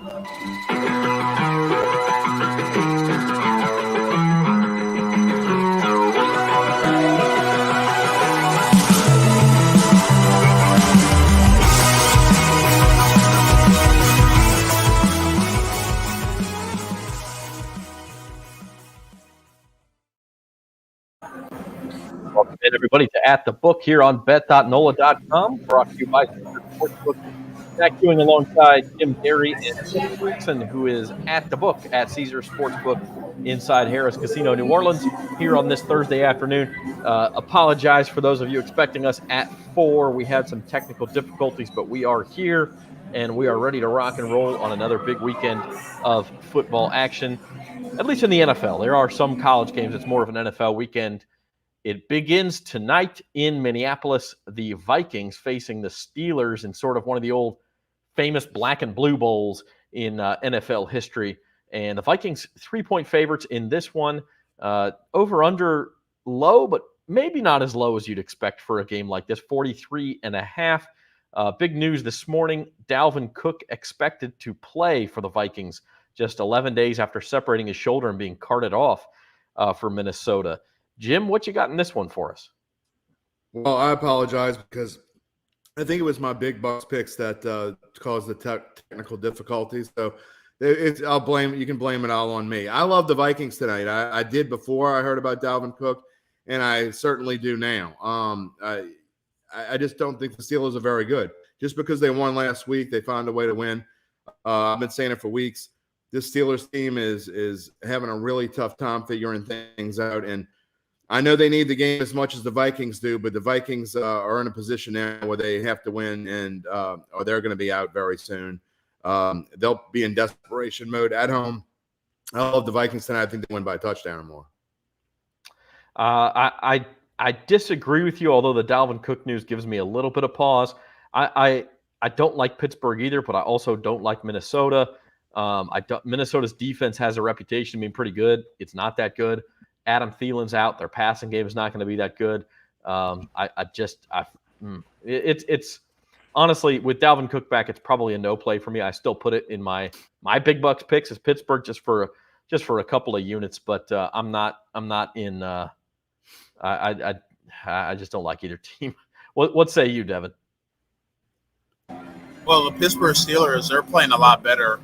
Welcome in, everybody, to At the Book here on bet.NOLA.com, brought to you by Caesar Sportsbook. Jack Ewing alongside Jim Derry and Tim Jackson, who is at the book at Caesar Sportsbook inside Harrah's Casino, New Orleans, here on this Thursday afternoon. Apologize for those of you expecting us at 4. We had some technical difficulties, but we are here, and we are ready to rock and roll on another big weekend of football action, at least in the NFL. There are some college games. It's more of an NFL weekend. It begins tonight in Minneapolis. The Vikings facing the Steelers in sort of one of the old famous black and blue bowls in NFL history. And the Vikings 3-point favorites in this one. Over under low, but maybe not as low as you'd expect for a game like this. 43.5. Big news this morning. Dalvin Cook expected to play for the Vikings just 11 days after separating his shoulder and being carted off for Minnesota. Jim, what you got in this one for us? Well, I apologize because I think it was my big bucks picks that caused the technical difficulties. So you can blame it all on me. I love the Vikings tonight. I did before I heard about Dalvin Cook, and I certainly do now. I just don't think the Steelers are very good. Just because they won last week, they found a way to win. I've been saying it for weeks. This Steelers team is having a really tough time figuring things out, and I know they need the game as much as the Vikings do, but the Vikings are in a position now where they have to win, and or they're going to be out very soon. They'll be in desperation mode at home. I love the Vikings tonight. I think they win by a touchdown or more. I disagree with you, although the Dalvin Cook news gives me a little bit of pause. I don't like Pittsburgh either, but I also don't like Minnesota. Minnesota's defense has a reputation of being pretty good. It's not that good. Adam Thielen's out. Their passing game is not going to be that good. It's honestly, with Dalvin Cook back, it's probably a no play for me. I still put it in my big bucks picks as Pittsburgh just for a couple of units, but I'm not in. I just don't like either team. What say you, Devin? Well, the Pittsburgh Steelers, they're playing a lot better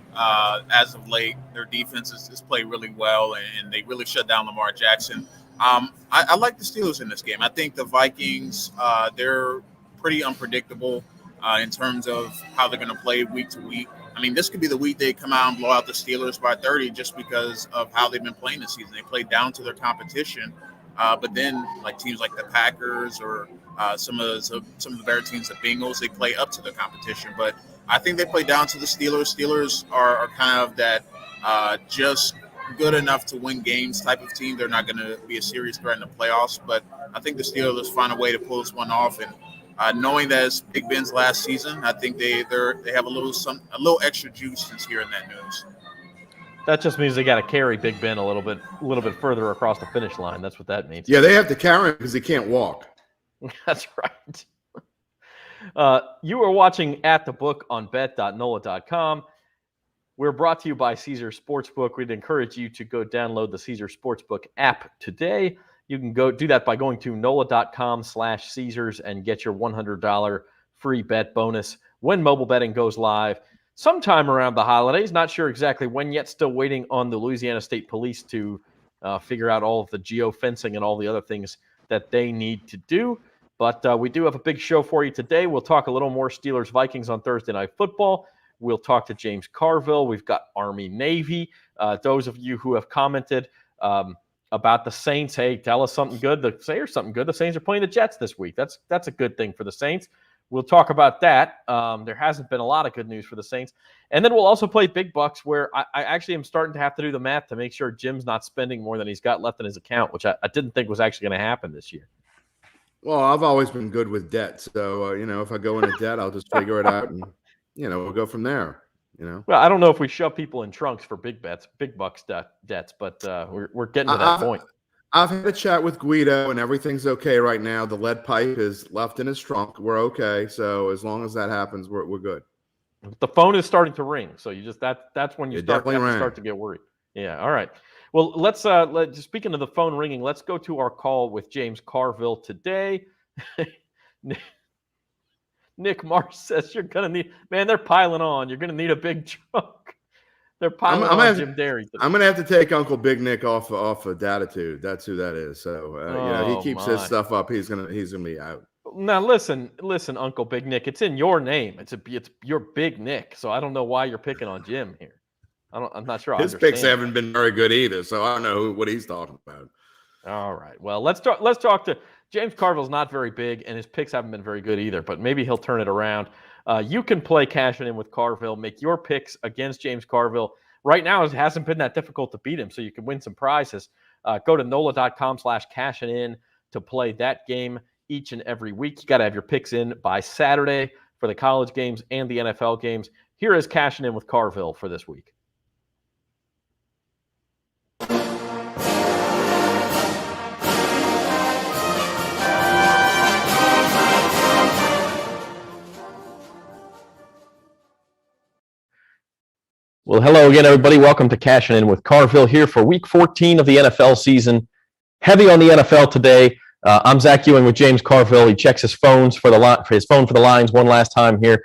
as of late. Their defense has played really well, and they really shut down Lamar Jackson. I like the Steelers in this game. I think the Vikings, they're pretty unpredictable in terms of how they're going to play week to week. I mean, this could be the week they come out and blow out the Steelers by 30 just because of how they've been playing this season. They play down to their competition, but then like teams like the Packers or some of the better teams, the Bengals, they play up to the competition. But I think they play down to the Steelers. Steelers are kind of that just good enough to win games type of team. They're not going to be a serious threat in the playoffs, but I think the Steelers find a way to pull this one off. And knowing that it's Big Ben's last season, I think they have a little extra juice since hearing that news. That just means they got to carry Big Ben a little bit further across the finish line. That's what that means. Yeah, they have to carry him because he can't walk. That's right. You are watching At the Book on bet.NOLA.com. We're brought to you by Caesar Sportsbook. We'd encourage you to go download the Caesar Sportsbook app today. You can go do that by going to NOLA.com/Caesars and get your $100 free bet bonus when mobile betting goes live sometime around the holidays. Not sure exactly when yet. Still waiting on the Louisiana State Police to figure out all of the geofencing and all the other things that they need to do. But we do have a big show for you today. We'll talk a little more Steelers-Vikings on Thursday Night Football. We'll talk to James Carville. We've got Army-Navy. Those of you who have commented about the Saints, hey, tell us something good. Say or something good. The Saints are playing the Jets this week. That's a good thing for the Saints. We'll talk about that. There hasn't been a lot of good news for the Saints. And then we'll also play Big Bucks, where I actually am starting to have to do the math to make sure Jim's not spending more than he's got left in his account, which I didn't think was actually going to happen this year. Well, I've always been good with debt. So, if I go into debt, I'll just figure it out and, we'll go from there, Well, I don't know if we shove people in trunks for big bucks debts, but we're getting to that point. I've had a chat with Guido, and everything's okay right now. The lead pipe is left in his trunk. We're okay. So as long as that happens, we're good. The phone is starting to ring, so you just that's when you It start definitely rang. start to get worried. Yeah. All right. Well, speaking of the phone ringing, let's go to our call with James Carville today. Nick Marsh says you're gonna need, man. They're piling on. You're gonna need a big truck. They're piling on Jim Derry today. I'm gonna have to take Uncle Big Nick off of Datitude. That's who that is. So he keeps his stuff up. He's gonna be out. Now listen, Uncle Big Nick. It's in your name. It's your Big Nick. So I don't know why you're picking on Jim here. I'm not sure. His picks haven't been very good either, so I don't know what he's talking about. All right. Well, let's talk to James Carville's not very big, and his picks haven't been very good either. But maybe he'll turn it around. You can play Cashin in with Carville. Make your picks against James Carville. Right now, it hasn't been that difficult to beat him, so you can win some prizes. Go to NOLA.com/cashin to play that game each and every week. You got to have your picks in by Saturday for the college games and the NFL games. Here is Cashin in with Carville for this week. Well, hello again, everybody. Welcome to Cashin' In with Carville here for Week 14 of the NFL season. Heavy on the NFL today. I'm Zach Ewing with James Carville. He checks his phone for the lines one last time here.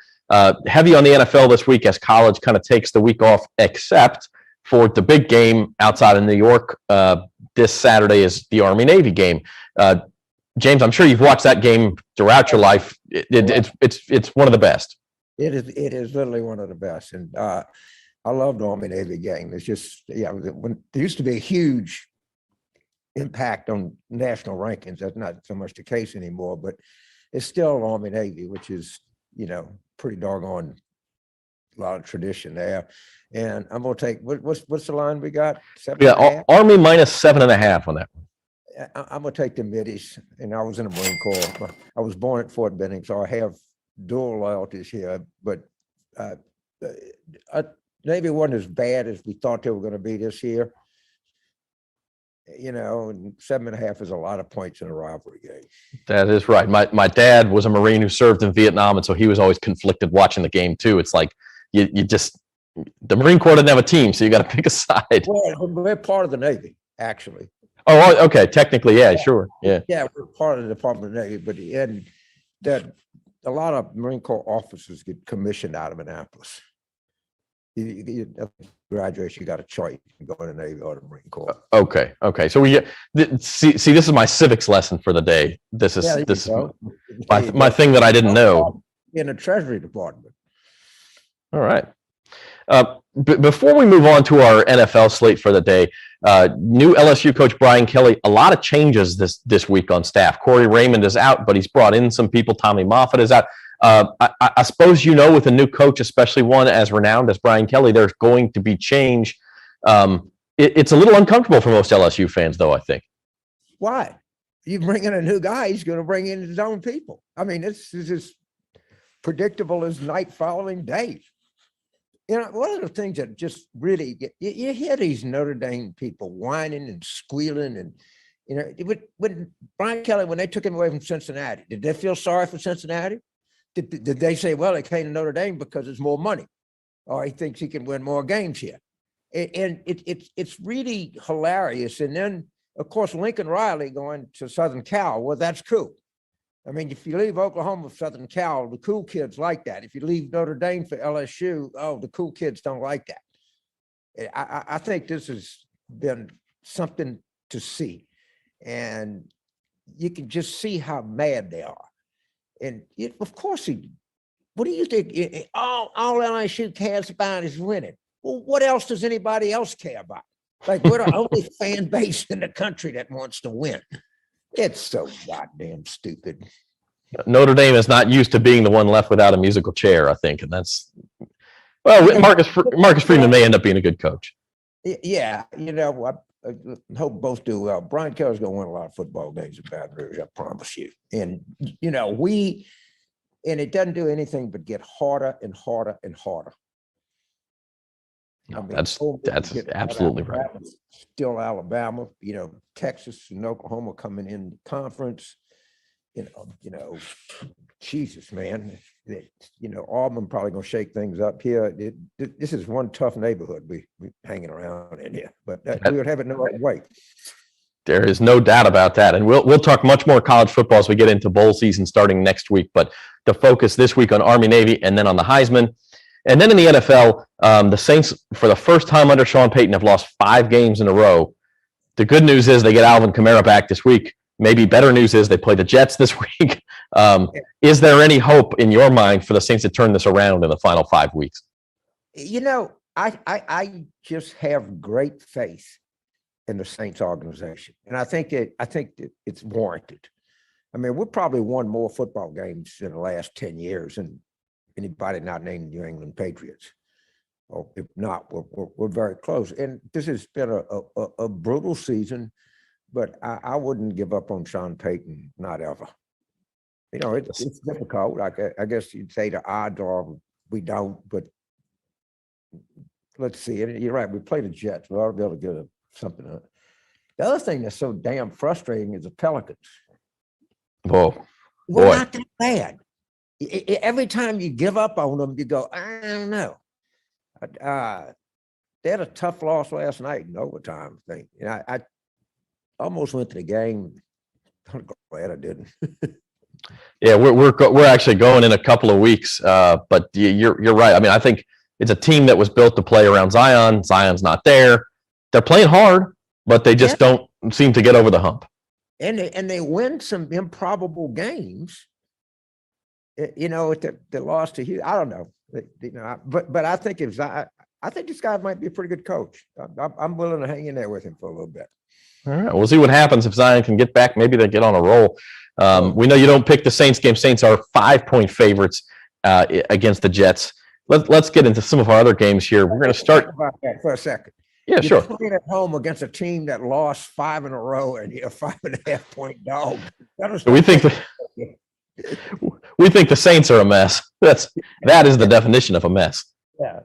Heavy on the NFL this week as college kind of takes the week off, except for the big game outside of New York. This Saturday is the Army-Navy game. James, I'm sure you've watched that game throughout your life. It's one of the best. It is literally one of the best, and I love the Army-Navy game. It's just, when there used to be a huge impact on national rankings. That's not so much the case anymore, but it's still Army-Navy, which is, pretty doggone a lot of tradition there. And I'm going to take, what's the line we got? Army minus 7.5 on that one. I'm going to take the middies, and I was in the Marine Corps. I was born at Fort Benning, so I have dual loyalties here, but Navy wasn't as bad as we thought they were going to be this year. And 7.5 is a lot of points in a rivalry game. That is right. My dad was a Marine who served in Vietnam, and so he was always conflicted watching the game too. It's like you just, the Marine Corps didn't have a team, so you got to pick a side. Well, we're part of the Navy, actually. Oh, okay. Technically, yeah, sure. Yeah. Yeah, we're part of the Department of the Navy, but that a lot of Marine Corps officers get commissioned out of Annapolis. You graduation, you got a choice. You go in the Navy or the Marine Corps. Okay. So see, this is my civics lesson for the day. This is my thing that I didn't know. In the Treasury Department. All right. Before we move on to our NFL slate for the day, new LSU coach Brian Kelly, a lot of changes this week on staff. Corey Raymond is out, but he's brought in some people. Tommy Moffitt is out. I suppose with a new coach, especially one as renowned as Brian Kelly, there's going to be change. It's a little uncomfortable for most LSU fans, though, I think. Why? You bring in a new guy, he's going to bring in his own people. I mean, it's as predictable as night following day. One of the things that just really you hear these Notre Dame people whining and squealing, and when Brian Kelly, when they took him away from Cincinnati, did they feel sorry for Cincinnati? Did they say, well, they came to Notre Dame because it's more money, or he thinks he can win more games here? And it's really hilarious. And then, of course, Lincoln Riley going to Southern Cal. Well, that's cool. I mean, if you leave Oklahoma for Southern Cal, the cool kids like that. If you leave Notre Dame for LSU, the cool kids don't like that. I think this has been something to see. And you can just see how mad they are. And of course, what do you think? All LSU cares about is winning. Well, what else does anybody else care about? Like, we're the only fan base in the country that wants to win. It's so goddamn stupid. Notre Dame is not used to being the one left without a musical chair, I think, and that's Marcus Freeman may end up being a good coach. Yeah, I hope both do well. Brian Kelly's going to win a lot of football games in Baton Rouge, I promise you. And and it doesn't do anything but get harder and harder and harder. No, that's absolutely right. Still Alabama, Texas and Oklahoma coming in the conference. Jesus, man, Auburn probably going to shake things up here. This is one tough neighborhood we hanging around in here, but we would have it no other way. There is no doubt about that. And we'll talk much more college football as we get into bowl season starting next week. But the focus this week on Army Navy and then on the Heisman. And then in the NFL, the Saints, for the first time under Sean Payton, have lost 5 games in a row. The good news is they get Alvin Kamara back this week. Maybe better news is they play the Jets this week. Is there any hope in your mind for the Saints to turn this around in the final 5 weeks? I just have great faith in the Saints organization, and I think it's warranted. I mean, we've probably won more football games in the last 10 years than anybody not named New England Patriots. Or if not, we're very close. And this has been a brutal season, but I wouldn't give up on Sean Payton, not ever. It's difficult. I guess you'd say the odds are we don't, but let's see. And you're right. We play the Jets. We ought to be able to get something. The other thing that's so damn frustrating is the Pelicans. Whoa. We're not that bad. Every time you give up on them, you go, I don't know. They had a tough loss last night in overtime thing. I almost went to the game. I'm glad I didn't. Yeah, we're actually going in a couple of weeks. But you're right. I mean, I think it's a team that was built to play around Zion. Zion's not there. They're playing hard, but they just don't seem to get over the hump. And they win some improbable games. The loss to Houston. I don't know. But I think I think this guy might be a pretty good coach. I'm willing to hang in there with him for a little bit. All right, we'll see what happens if Zion can get back. Maybe they get on a roll. We know you don't pick the Saints game. Saints are 5-point favorites against the Jets. Let's get into some of our other games here. We're going to start about that for a second. Yeah, You're sure. playing at home against a team that lost 5 in a row, and you're a 5.5-point dog. We think the Saints are a mess. That is the definition of a mess. Yeah.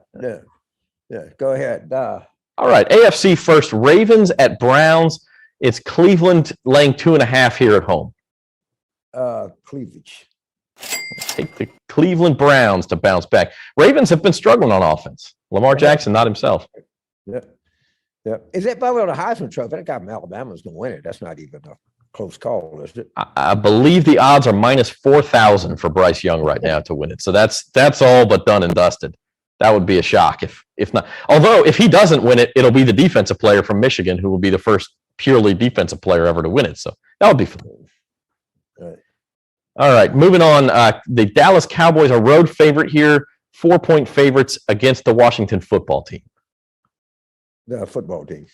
Go ahead. All right, AFC first. Ravens at Browns. It's Cleveland laying 2.5 here at home. Cleavage. Take the Cleveland Browns to bounce back. Ravens have been struggling on offense. Lamar Jackson, not himself. Yeah. Is it probably the Heisman Trophy? I think Alabama's going to win it. That's not even a close call, is it? I believe the odds are minus 4,000 for Bryce Young right now to win it. So that's all but done and dusted. That would be a shock if not. Although if he doesn't win it, it'll be the defensive player from Michigan who will be the first purely defensive player ever to win it. So that would be fun. All right, moving on. The Dallas Cowboys are road favorite here, 4-point favorites against the Washington football team. The football team.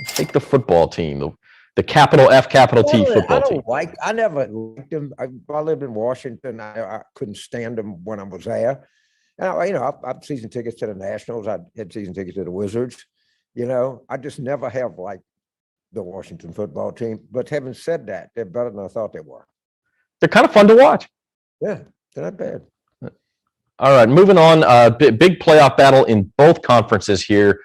Take the football team, the capital F, capital T football team. I never liked them. I lived in Washington. I couldn't stand them when I was there. And I've season tickets to the Nationals. I had season tickets to the Wizards. I just never have liked the Washington football team. But having said that, they're better than I thought they were. They're kind of fun to watch. Yeah, they're not bad. All right, moving on. Big playoff battle in both conferences here.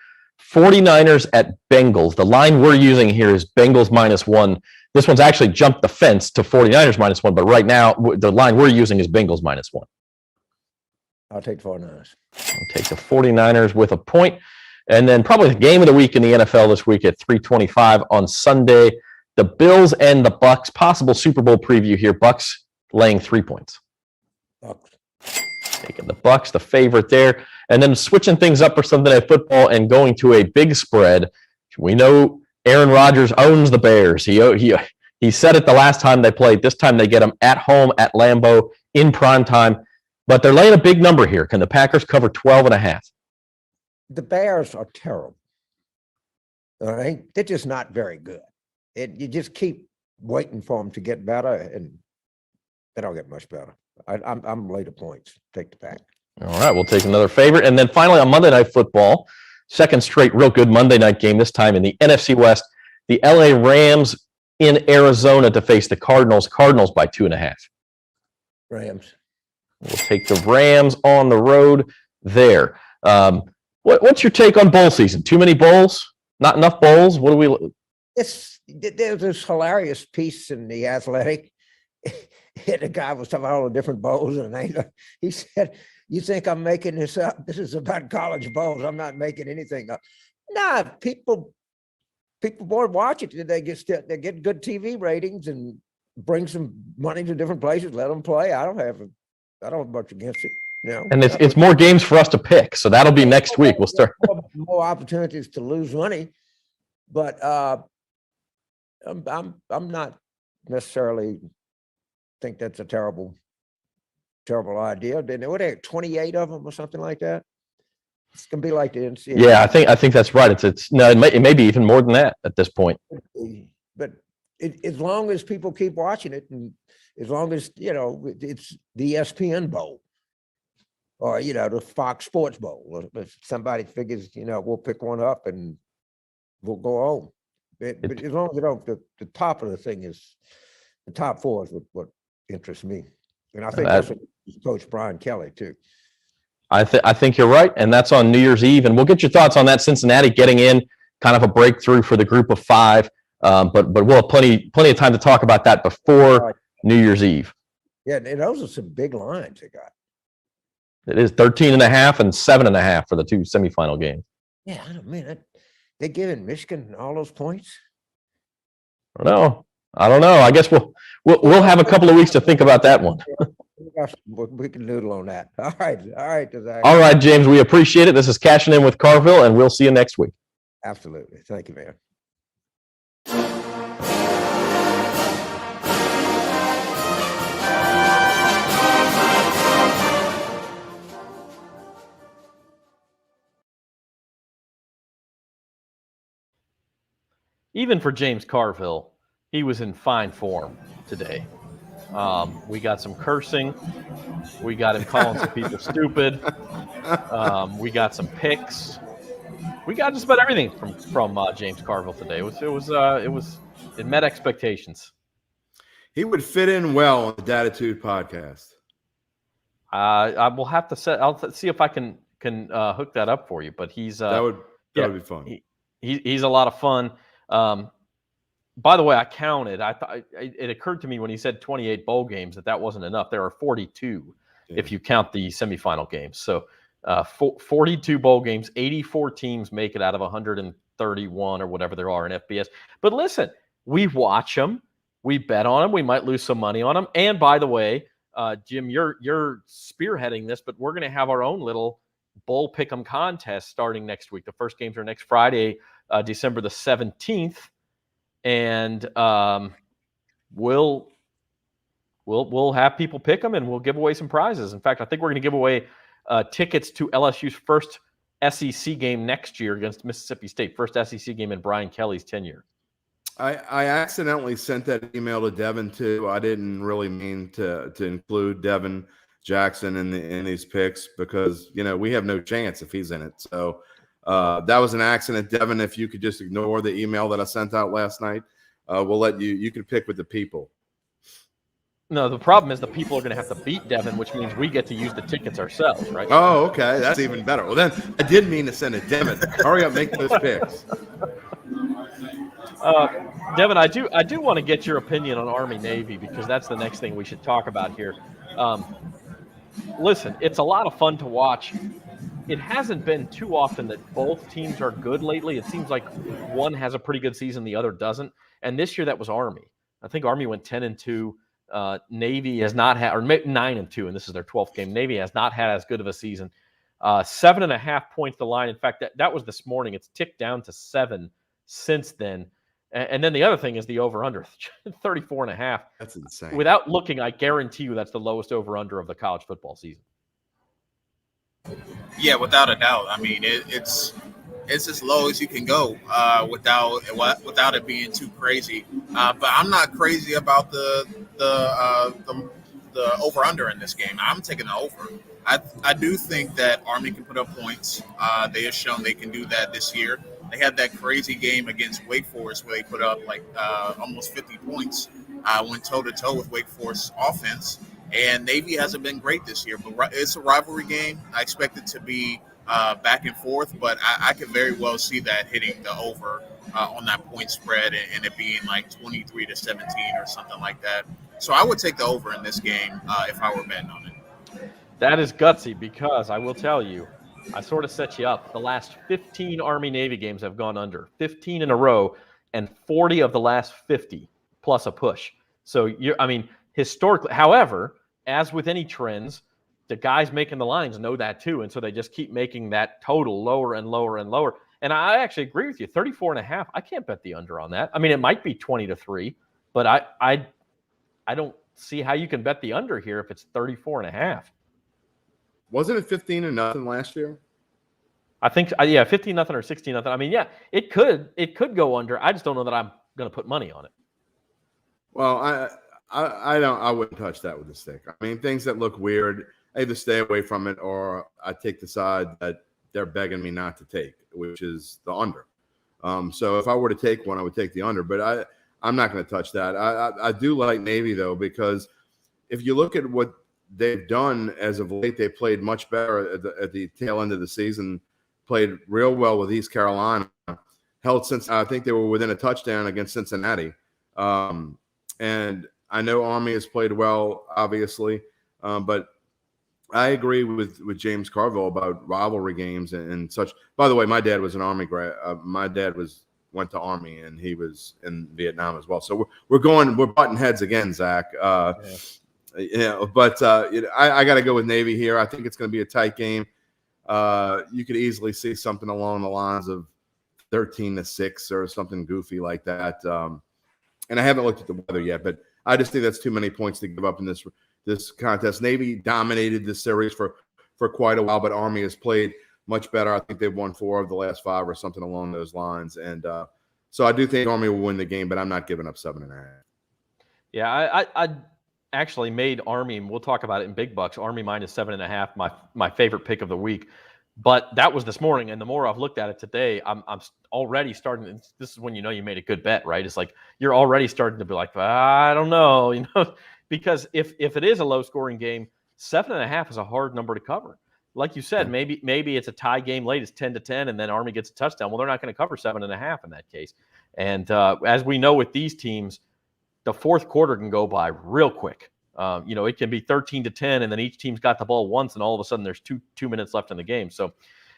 49ers at Bengals. The line we're using here is Bengals -1. This one's actually jumped the fence to 49ers -1, but right now the line we're using is Bengals -1. I'll take the 49ers. I'll take the 49ers with a point. And then probably the game of the week in the NFL this week at 3:25 on Sunday. The Bills and the Bucks. Possible Super Bowl preview here. Bucks laying 3 points. Bucks. Taking the Bucks, the favorite there. And then switching things up for Sunday Night Football and going to a big spread. We know Aaron Rodgers owns the Bears. He said it the last time they played. This time they get them at home at Lambeau in prime time. But they're laying a big number here. Can the Packers cover 12.5? The Bears are terrible. All right? They're just not very good. You just keep waiting for them to get better, and they don't get much better. I'm late to points. Take the Pack. All right, we'll take another favorite. And then finally on Monday Night Football, second straight real good Monday night game, this time in the NFC West. The LA Rams in Arizona to face the Cardinals. Cardinals by 2.5. Rams. We'll take the Rams on the road there. What's your take on bowl season? Too many bowls? Not enough bowls? What do we... There's this hilarious piece in The Athletic, the guy was talking about all the different bowls, and he said, "You think I'm making this up? This is about college bowls. I'm not making anything up." Nah, people board watch it. They get good TV ratings and bring some money to different places. Let them play. I don't have much against it. And it's more games for us to pick, so that'll be next week. We'll start more opportunities to lose money, but I'm not necessarily think that's a terrible idea. Then what are 28 of them or something like that? It's gonna be like the NCAA. Yeah, I think that's right. It may be even more than that at this point. But as long as people keep watching it, and as long as it's the ESPN Bowl or the Fox Sports Bowl, if somebody figures we'll pick one up and we'll go home. But as long as the top of the thing is the top four is what interests me, and I think that's what Coach Brian Kelly too. I think you're right, and that's on New Year's Eve, and we'll get your thoughts on that. Cincinnati getting in, kind of a breakthrough for the group of five, but we'll have plenty of time to talk about that before New Year's Eve. Yeah, and those are some big lines they got. It is 13.5 and 7.5 for the two semifinal games. Yeah, I don't mean they giving Michigan all those points. I don't know. I guess we'll have a couple of weeks to think about that one. We can noodle on that. All right. All right, James. We appreciate it. This is Cashing In with Carville, and we'll see you next week. Absolutely. Thank you, man. Even for James Carville, he was in fine form today. We got some cursing. We got him calling some people stupid. We got some picks. We got just about everything from James Carville today. It met expectations. He would fit in well on the Datitude podcast. I will have to I'll see if I can hook that up for you. But that would be fun. He's a lot of fun. By the way, I counted. I thought it occurred to me when he said 28 bowl games that wasn't enough. There are 42 if you count the semifinal games. So 42 bowl games, 84 teams make it out of 131 or whatever there are in FBS. But listen, we watch them, we bet on them, we might lose some money on them. And by the way, Jim, you're spearheading this, but we're going to have our own little bowl pick'em contest starting next week. The first games are next Friday, December the 17th. And we'll have people pick them, and we'll give away some prizes. In fact, I think we're going to give away tickets to LSU's first SEC game next year against Mississippi State, first SEC game in Brian Kelly's tenure. I accidentally sent that email to Devin too. I didn't really mean to include Devin Jackson in these picks because we have no chance if he's in it. So. That was an accident, Devin. If you could just ignore the email that I sent out last night, we'll let you can pick with the people. No, the problem is the people are going to have to beat Devin, which means we get to use the tickets ourselves, right? Oh, okay. That's even better. Well, then I did mean to send it, Devin. Hurry up, make those picks. Devin, I do want to get your opinion on Army Navy because that's the next thing we should talk about here. Listen, it's a lot of fun to watch. It hasn't been too often that both teams are good lately. It seems like one has a pretty good season, the other doesn't. And this year that was Army. I think Army went 10-2. Navy has not had, or 9-2, and this is their 12th game. Navy has not had as good of a season. 7.5 points the line. In fact, that was this morning. It's ticked down to 7 since then. And then the other thing is the over-under, 34.5. That's insane. Without looking, I guarantee you that's the lowest over-under of the college football season. Yeah, without a doubt. I mean, it's as low as you can go without it being too crazy. But I'm not crazy about the over under in this game. I'm taking the over. I do think that Army can put up points. They have shown they can do that this year. They had that crazy game against Wake Forest where they put up almost 50 points, went toe to toe with Wake Forest offense. And Navy hasn't been great this year, but it's a rivalry game. I expect it to be back and forth, but I could very well see that hitting the over on that point spread and it being like 23-17 or something like that. So I would take the over in this game if I were betting on it. That is gutsy because I will tell you, I sort of set you up. The last 15 Army-Navy games have gone under, 15 in a row, and 40 of the last 50 plus a push. So historically, however, as with any trends, the guys making the lines know that too. And so they just keep making that total lower and lower and lower. And I actually agree with you. 34.5, I can't bet the under on that. I mean, it might be 20-3, but I don't see how you can bet the under here if it's 34.5. Wasn't it 15-0 last year? I think 15-0 or 16-0. I mean, yeah, it could go under. I just don't know that I'm going to put money on it. Well, I wouldn't touch that with a stick. I mean, things that look weird, I either stay away from it or I take the side that they're begging me not to take, which is the under. So if I were to take one, I would take the under, but I'm not going to touch that. I do like Navy though, because if you look at what they've done as of late, they played much better at the tail end of the season, played real well with East Carolina, held since I think they were within a touchdown against Cincinnati. And I know Army has played well, obviously, but I agree with James Carville about rivalry games and such. By the way, my dad was an Army grad. My dad went to Army and he was in Vietnam as well. So we're butting heads again, Zach. But I got to go with Navy here. I think it's going to be a tight game. You could easily see something along the lines of 13-6 or something goofy like that. And I haven't looked at the weather yet, but I just think that's too many points to give up in this contest. Navy dominated this series for quite a while, but Army has played much better. I think they've won 4 of the last 5 or something along those lines. And so I do think Army will win the game, but I'm not giving up 7.5. Yeah, I actually made Army, and we'll talk about it in big bucks. Army minus 7.5, my favorite pick of the week. But that was this morning, and the more I've looked at it today, I'm already starting. This is when you know you made a good bet, right? It's like you're already starting to be like, I don't know, because if it is a low scoring game, 7.5 is a hard number to cover. Like you said, maybe it's a tie game late, it's 10-10, and then Army gets a touchdown. Well, they're not going to cover 7.5 in that case. And as we know with these teams, the fourth quarter can go by real quick. It can be 13-10, and then each team's got the ball once, and all of a sudden there's two minutes left in the game. So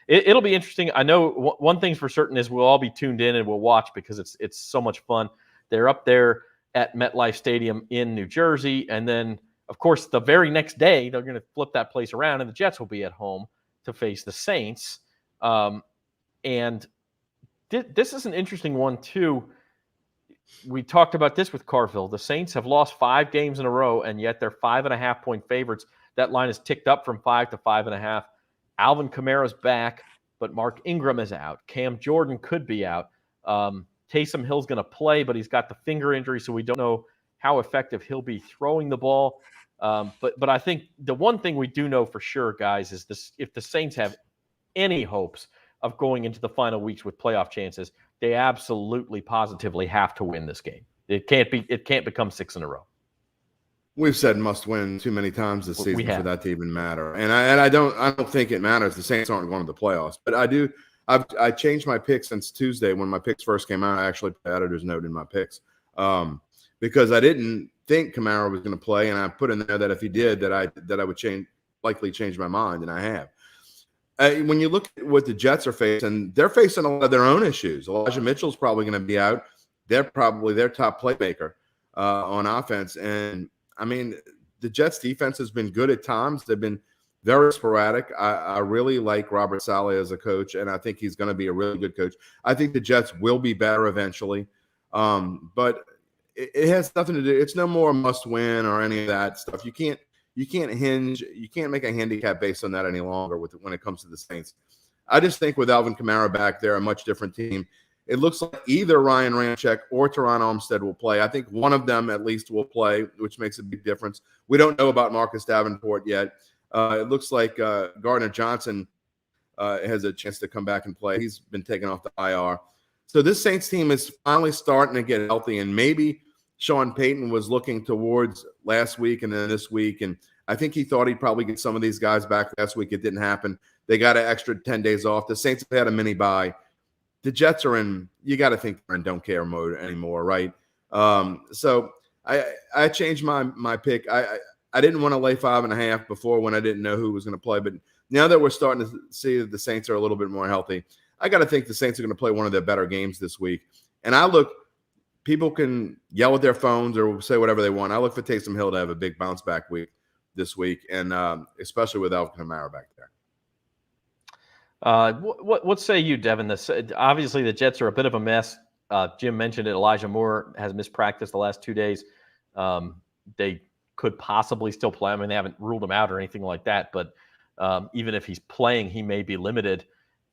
it'll be interesting. I know one thing's for certain is we'll all be tuned in and we'll watch because it's so much fun. They're up there at MetLife Stadium in New Jersey, and then of course the very next day they're going to flip that place around, and the Jets will be at home to face the Saints. And this is an interesting one too. We talked about this with Carville. The Saints have lost 5 games in a row, and yet they're 5.5-point favorites. That line is ticked up from 5 to 5.5. Alvin Kamara's back, but Mark Ingram is out. Cam Jordan could be out. Taysom Hill's going to play, but he's got the finger injury, so we don't know how effective he'll be throwing the ball. But I think the one thing we do know for sure, guys, is this: if the Saints have any hopes of going into the final weeks with playoff chances, they absolutely positively have to win this game. It can't become 6 in a row. We've said must win too many times this season for that to even matter. And I don't think it matters. The Saints aren't going to the playoffs, but I changed my picks since Tuesday when my picks first came out. I actually put the editor's note in my picks because I didn't think Kamara was going to play, and I put in there that if he did, that I would likely change my mind, and I have. When you look at what the Jets are facing, they're facing a lot of their own issues. Elijah Mitchell's probably going to be out. They're probably their top playmaker on offense. And, I mean, the Jets' defense has been good at times. They've been very sporadic. I really like Robert Saleh as a coach, and I think he's going to be a really good coach. I think the Jets will be better eventually. But it has nothing to do – it's no more must win or any of that stuff. You can't make a handicap based on that any longer when it comes to the Saints. I just think with Alvin Kamara back, they're a much different team. It looks like either Ryan Ramczyk or Teron Armstead will play. I think one of them at least will play, which makes a big difference. We don't know about Marcus Davenport yet. It looks like Gardner Johnson has a chance to come back and play. He's been taken off the IR. So this Saints team is finally starting to get healthy, and maybe Sean Payton was looking towards last week and then this week, and I think he thought he'd probably get some of these guys back last week. It didn't happen. They got an extra 10 days off. The Saints have had a mini bye. The Jets are in, you got to think they're in don't care mode anymore, right? So I changed my pick. I didn't want to lay 5.5 before when I didn't know who was going to play, but now that we're starting to see that the Saints are a little bit more healthy, I got to think the Saints are going to play one of their better games this week. And people can yell at their phones or say whatever they want. I look for Taysom Hill to have a big bounce back week this week, and especially with Alvin Kamara back there. What say you, Devin? Obviously the Jets are a bit of a mess. Jim mentioned it. Elijah Moore has missed practice the last 2 days. They could possibly still play. I mean, they haven't ruled him out or anything like that, but even if he's playing, he may be limited.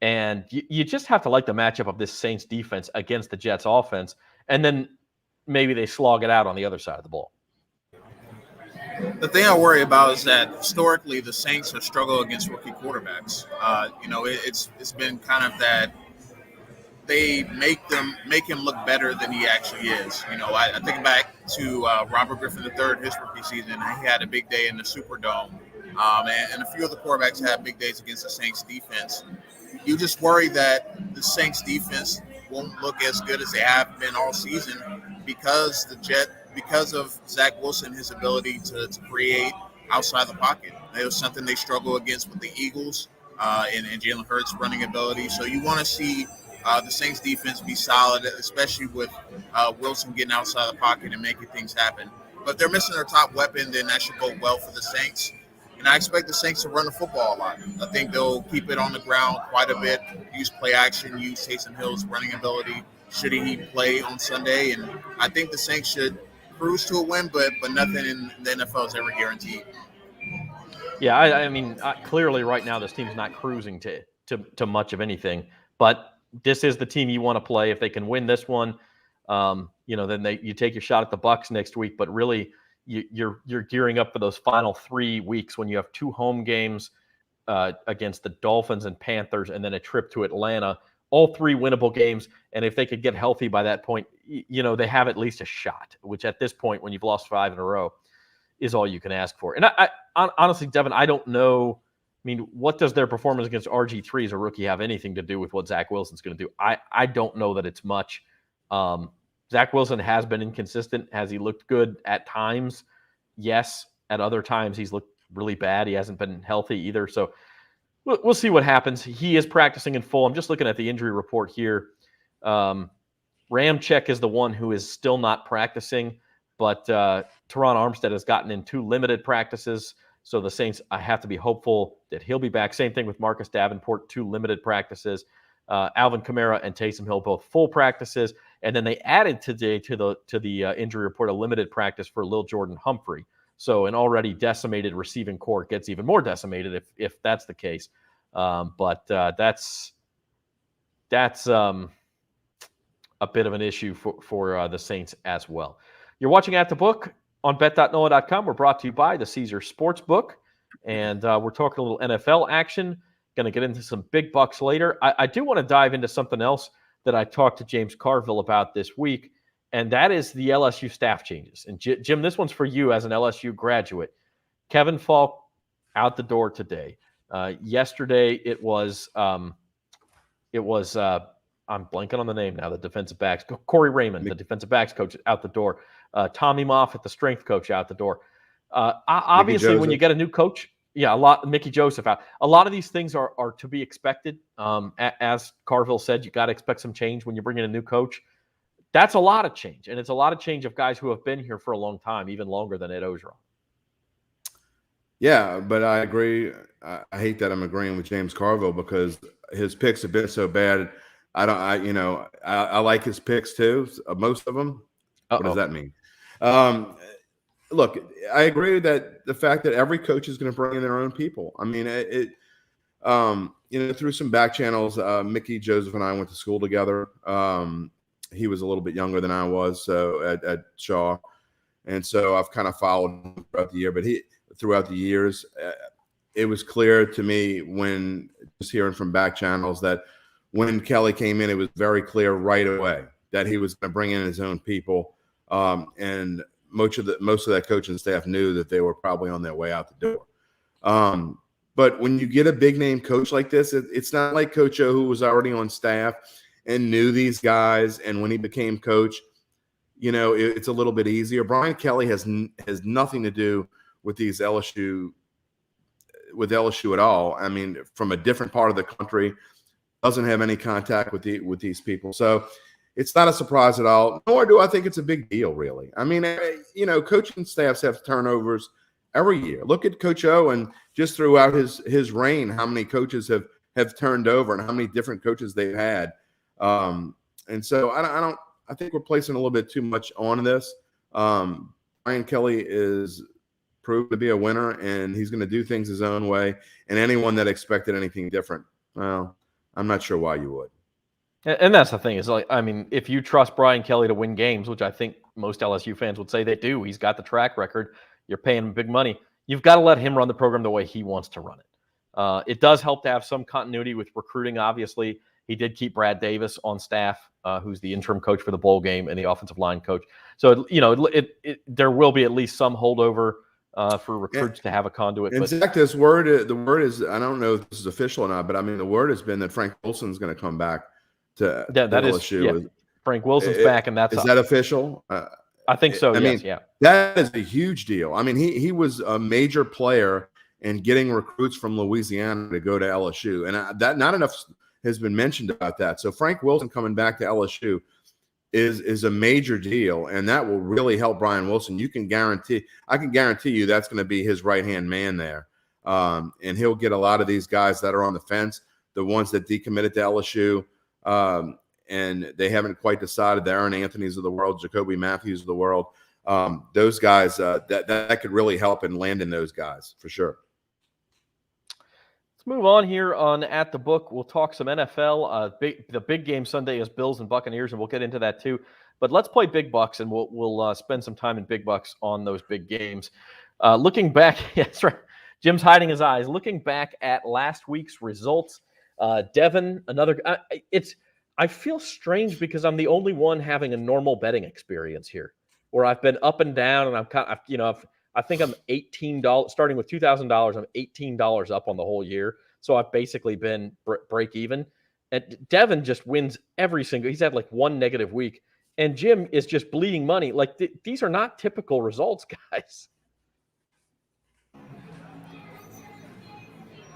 And you just have to like the matchup of this Saints defense against the Jets offense, and then maybe they slog it out on the other side of the ball. The thing I worry about is that historically the Saints have struggled against rookie quarterbacks. It's been kind of that they make him look better than he actually is. I think back to Robert Griffin III, his rookie season. He had a big day in the Superdome, and a few of the quarterbacks had big days against the Saints defense. You just worry that the Saints defense won't look as good as they have been all season because of Zach Wilson, his ability to create outside the pocket. It was something they struggle against with the Eagles and Jalen Hurts' running ability. So you want to see the Saints defense be solid, especially with Wilson getting outside the pocket and making things happen. But if they're missing their top weapon, then that should go well for the Saints. And I expect the Saints to run the football a lot. I think they'll keep it on the ground quite a bit, use play action, use Taysom Hill's running ability should he play on Sunday. And I think the Saints should cruise to a win, but nothing in the NFL is ever guaranteed. Yeah, I mean, clearly right now this team's not cruising to much of anything. But this is the team you want to play. If they can win this one, then you take your shot at the Bucs next week. But really, you're gearing up for those final 3 weeks when you have 2 home games against the Dolphins and Panthers, and then a trip to Atlanta. All 3 winnable games, and if they could get healthy by that point, they have at least a shot. Which at this point, when you've lost 5 in a row, is all you can ask for. And I honestly, Devin, I don't know. I mean, what does their performance against RG3 as a rookie have anything to do with what Zach Wilson's going to do? I don't know that it's much. Zach Wilson has been inconsistent. Has he looked good at times? Yes. At other times, he's looked really bad. He hasn't been healthy either. So we'll see what happens. He is practicing in full. I'm just looking at the injury report here. Ramczyk is the one who is still not practicing, but Teron Armstead has gotten in 2 limited practices. So the Saints, I have to be hopeful that he'll be back. Same thing with Marcus Davenport, 2 limited practices. Alvin Kamara and Taysom Hill, both full practices. And then they added today to the injury report a limited practice for Lil Jordan Humphrey. So an already decimated receiving corps gets even more decimated if that's the case. But that's a bit of an issue for the Saints as well. You're watching At the Book on Bet.NOLA.com. We're brought to you by the Caesar Sportsbook. And we're talking a little NFL action. Going to get into some big bucks later. I do want to dive into something else that I talked to James Carville about this week, and that is the LSU staff changes. And Jim, this one's for you as an LSU graduate. Kevin Falk out the door today. Yesterday it was I'm blanking on the name now, the defensive backs. Corey Raymond, the defensive backs coach, out the door. Tommy Moffitt, the strength coach, out the door. Obviously, when you get a new coach, Mickey Joseph out. A lot of these things are to be expected. As Carville said, you got to expect some change when you bring in a new coach. That's a lot of change, and it's a lot of change of guys who have been here for a long time, even longer than Ed Ogeron. Yeah, but I agree. I hate that I'm agreeing with James Carville because his picks have been so bad. I like his picks too. Most of them. What does that mean? Look, I agree that the fact that every coach is going to bring in their own people. I mean, through some back channels, Mickey Joseph and I went to school together. He was a little bit younger than I was, so at Shaw, and so I've kind of followed him throughout the year. But throughout the years, it was clear to me when just hearing from back channels that when Kelly came in, it was very clear right away that he was going to bring in his own people, and most of that coaching staff knew that they were probably on their way out the door. But when you get a big name coach like this, it's not like Coach O, who was already on staff and knew these guys. And when he became coach, it's a little bit easier. Brian Kelly has nothing to do with LSU at all. I mean, from a different part of the country, doesn't have any contact with these people. So it's not a surprise at all, nor do I think it's a big deal, really. I mean, coaching staffs have turnovers every year. Look at Coach O, and just throughout his reign, how many coaches have turned over and how many different coaches they've had. And so I think we're placing a little bit too much on this. Brian Kelly is proved to be a winner, and he's going to do things his own way. And anyone that expected anything different, well, I'm not sure why you would. And that's the thing is, like, I mean, if you trust Brian Kelly to win games, which I think most LSU fans would say they do, he's got the track record. You're paying him big money. You've got to let him run the program the way he wants to run it. It does help to have some continuity with recruiting. Obviously, he did keep Brad Davis on staff, who's the interim coach for the bowl game and the offensive line coach. So, there will be at least some holdover for recruits to have a conduit. In fact, the word is, I don't know if this is official or not, but I mean, the word has been that Frank Wilson's going to come back to LSU. Frank Wilson's back, and that's is that official? I think so. That is a huge deal. I mean, he was a major player in getting recruits from Louisiana to go to LSU, and that not enough has been mentioned about that. So Frank Wilson coming back to LSU is a major deal, and that will really help Brian Wilson. I can guarantee you that's going to be his right-hand man there. And he'll get a lot of these guys that are on the fence, the ones that decommitted to LSU, and they haven't quite decided, the Aaron Anthony's of the world, Jacoby Matthews of the world. Those guys, that could really help in landing those guys for sure. Let's move on here on At the Book. We'll talk some NFL. The big game Sunday is Bills and Buccaneers, and we'll get into that too. But let's play big bucks, and we'll spend some time in big bucks on those big games. Looking back, that's right. Jim's hiding his eyes. Looking back at last week's results, Devin, another. I feel strange because I'm the only one having a normal betting experience here, where I've been up and down, and I think I'm $18, starting with $2,000. I'm $18 up on the whole year. So I've basically been break even. And Devin just wins every single. He's had like one negative week. And Jim is just bleeding money. Like these are not typical results, guys.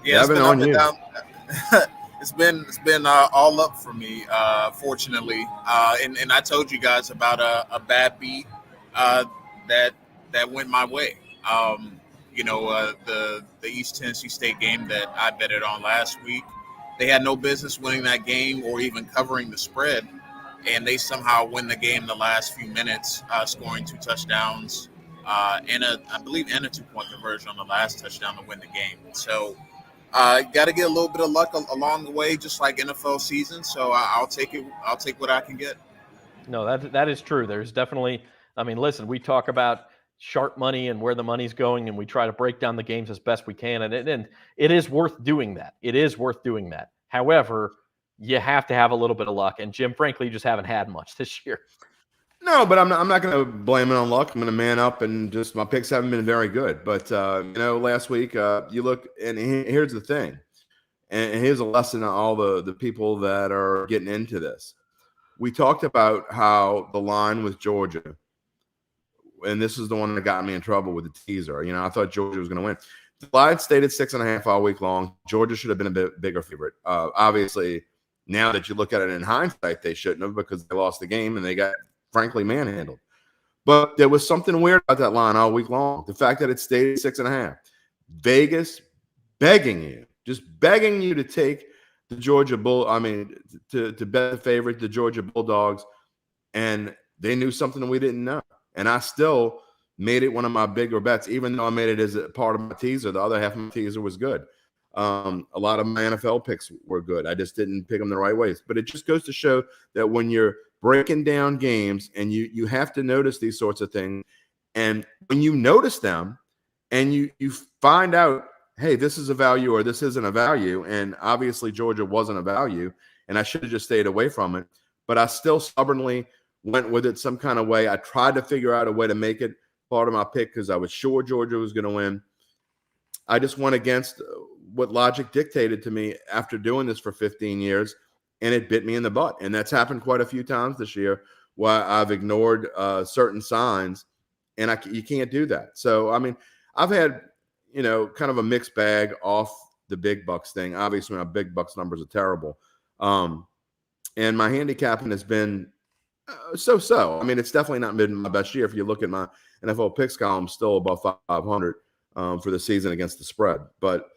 Yeah, it's been up and down. It's been all up for me, fortunately. And I told you guys about a bad beat that went my way. The East Tennessee State game that I betted on last week, they had no business winning that game or even covering the spread, and they somehow win the game in the last few minutes, scoring 2 touchdowns and a 2-point conversion on the last touchdown to win the game. So got to get a little bit of luck along the way, just like NFL season. So I'll take it. I'll take what I can get. No, that is true. There's definitely. I mean, listen, we talk about sharp money and where the money's going, and we try to break down the games as best we can, and it is worth doing that. It is worth doing that. However, you have to have a little bit of luck, and Jim, frankly, you just haven't had much this year. No, but I'm not going to blame it on luck. I'm going to man up, and just my picks haven't been very good. But last week you look, and here's the thing, and here's a lesson to all the people that are getting into this. We talked about how the line with Georgia, and this is the one that got me in trouble with the teaser. I thought Georgia was going to win. The line stayed at 6.5 all week long. Georgia should have been a bit bigger favorite. Obviously, now that you look at it in hindsight, they shouldn't have, because they lost the game and they got, frankly, manhandled. But there was something weird about that line all week long. The fact that it stayed at 6.5. Vegas begging you to take the Georgia to bet the favorite, the Georgia Bulldogs, and they knew something that we didn't know. And I still made it one of my bigger bets, even though I made it as a part of my teaser. The other half of my teaser was good. A lot of my NFL picks were good. I just didn't pick them the right ways. But it just goes to show that when you're breaking down games, and you have to notice these sorts of things. And when you notice them and you find out, hey, this is a value or this isn't a value, and obviously Georgia wasn't a value, and I should have just stayed away from it. But I still stubbornly went with it some kind of way. I tried to figure out a way to make it part of my pick because I was sure Georgia was going to win. I just went against what logic dictated to me after doing this for 15 years, and it bit me in the butt. And that's happened quite a few times this year why I've ignored certain signs, and you can't do that. So, I mean, I've had, kind of a mixed bag off the big bucks thing. Obviously, my big bucks numbers are terrible. And my handicapping has been so. I mean, it's definitely not been my best year. If you look at my NFL picks column, still above 500 for the season against the spread. But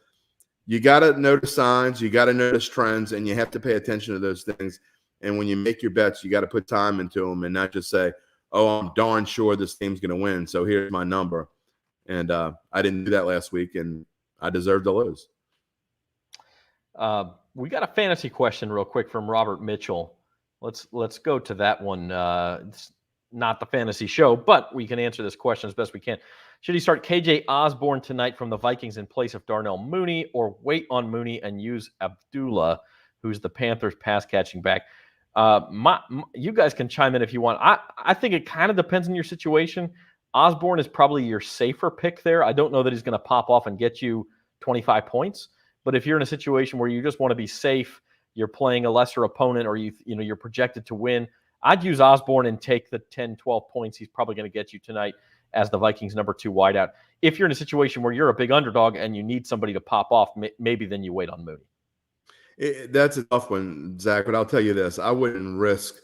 you got to notice signs, you got to notice trends, and you have to pay attention to those things. And when you make your bets, you got to put time into them and not just say, oh, I'm darn sure this team's going to win, so here's my number. And I didn't do that last week, and I deserve to lose. We got a fantasy question real quick from Robert Mitchell. Let's go to that one. It's not the fantasy show, but we can answer this question as best we can. Should he start KJ Osborne tonight from the Vikings in place of Darnell Mooney, or wait on Mooney and use Abdullah, who's the Panthers pass catching back? You guys can chime in if you want. I think it kind of depends on your situation. Osborne is probably your safer pick there. I don't know that he's going to pop off and get you 25 points, but if you're in a situation where you just want to be safe, you're playing a lesser opponent, or you're projected to win, I'd use Osborne and take the 10, 12 points he's probably going to get you tonight as the Vikings number 2 wideout. If you're in a situation where you're a big underdog and you need somebody to pop off, maybe then you wait on Mooney. That's a tough one, Zach, but I'll tell you this. I wouldn't risk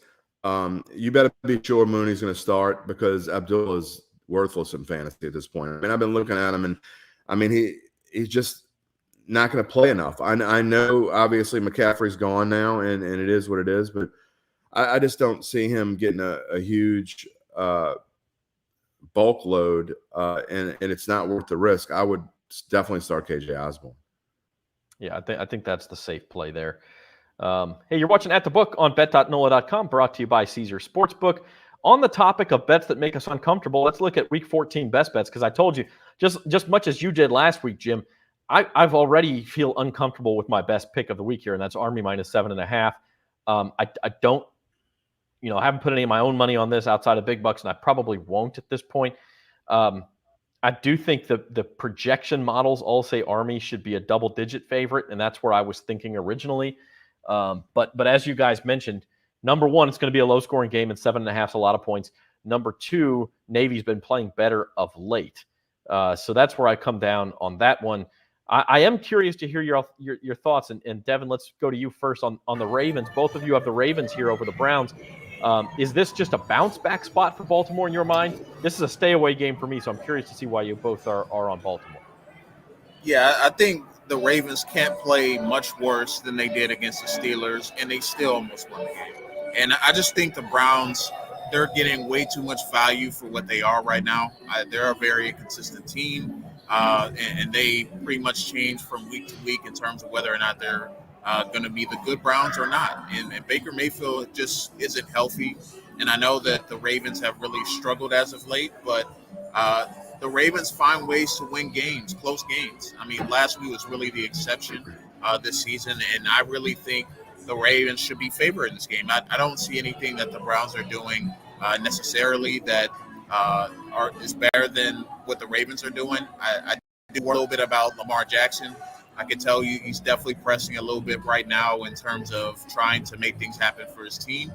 you better be sure Mooney's going to start, because Abdullah is worthless in fantasy at this point. I mean, I've been looking at him, and I mean, he's just not going to play enough. I know, obviously, McCaffrey's gone now, and it is what it is, but I just don't see him getting a huge bulk load, and it's not worth the risk. I would definitely start KJ Osborne. Yeah, I think that's the safe play there. Hey, you're watching At the Book on Bet.NOLA.com, brought to you by Caesar Sportsbook. On the topic of bets that make us uncomfortable, let's look at Week 14 best bets, because I told you, just much as you did last week, Jim, I've already feel uncomfortable with my best pick of the week here, and that's Army minus 7.5. I don't, I haven't put any of my own money on this outside of big bucks, and I probably won't at this point. I do think the projection models all say Army should be a double-digit favorite, and that's where I was thinking originally. But as you guys mentioned, number one, it's going to be a low-scoring game, and 7.5 is a lot of points. Number two, Navy's been playing better of late. So that's where I come down on that one. I am curious to hear your thoughts. And Devin, let's go to you first on the Ravens. Both of you have the Ravens here over the Browns. Is this just a bounce-back spot for Baltimore in your mind? This is a stay-away game for me, so I'm curious to see why you both are on Baltimore. Yeah, I think the Ravens can't play much worse than they did against the Steelers, and they still almost won the game. And I just think the Browns, they're getting way too much value for what they are right now. They're a very inconsistent team, and they pretty much change from week to week in terms of whether or not they're going to be the good Browns or not. And Baker Mayfield just isn't healthy. And I know that the Ravens have really struggled as of late, but the Ravens find ways to win games, close games. I mean, last week was really the exception this season, and I really think the Ravens should be favored in this game. I don't see anything that the Browns are doing necessarily that is better than what the Ravens are doing. I do worry a little bit about Lamar Jackson. I can tell you he's definitely pressing a little bit right now in terms of trying to make things happen for his team.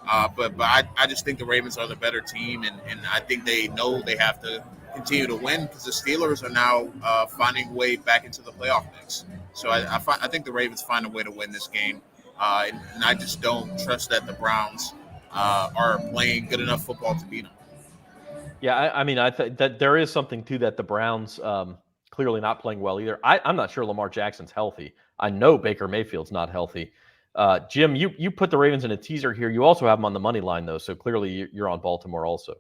But I just think the Ravens are the better team, and I think they know they have to continue to win, because the Steelers are now finding a way back into the playoff mix. So I think the Ravens find a way to win this game, and I just don't trust that the Browns are playing good enough football to beat them. Yeah, I mean, I think that there is something to that. The Browns clearly not playing well either. I'm not sure Lamar Jackson's healthy. I know Baker Mayfield's not healthy. Jim, you put the Ravens in a teaser here. You also have them on the money line, though, so clearly you're on Baltimore also.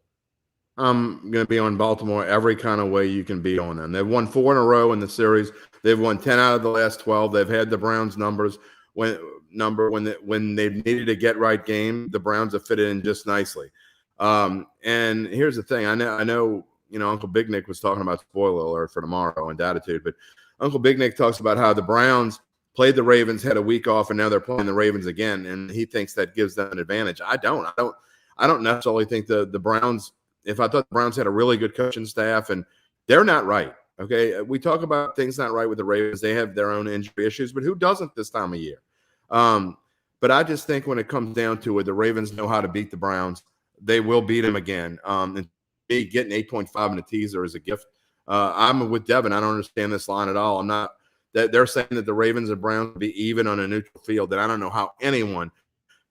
I'm going to be on Baltimore every kind of way you can be on them. They've won 4 in a row in the series. They've won 10 out of the last 12. They've had the Browns numbers when they needed a get-right game. The Browns have fit in just nicely. And here's the thing. I know, Uncle Big Nick was talking about spoiler alert for tomorrow and attitude, but Uncle Big Nick talks about how the Browns played the Ravens, had a week off, and now they're playing the Ravens again, and he thinks that gives them an advantage. I don't necessarily think the Browns. If I thought the Browns had a really good coaching staff, and they're not right. Okay, we talk about things not right with the Ravens. They have their own injury issues, but who doesn't this time of year? But I just think when it comes down to it, the Ravens know how to beat the Browns. they will beat them again. And me getting 8.5 in a teaser is a gift. I'm with Devin. I don't understand this line at all. I'm not that they're saying that the Ravens and Browns will be even on a neutral field. And I don't know how anyone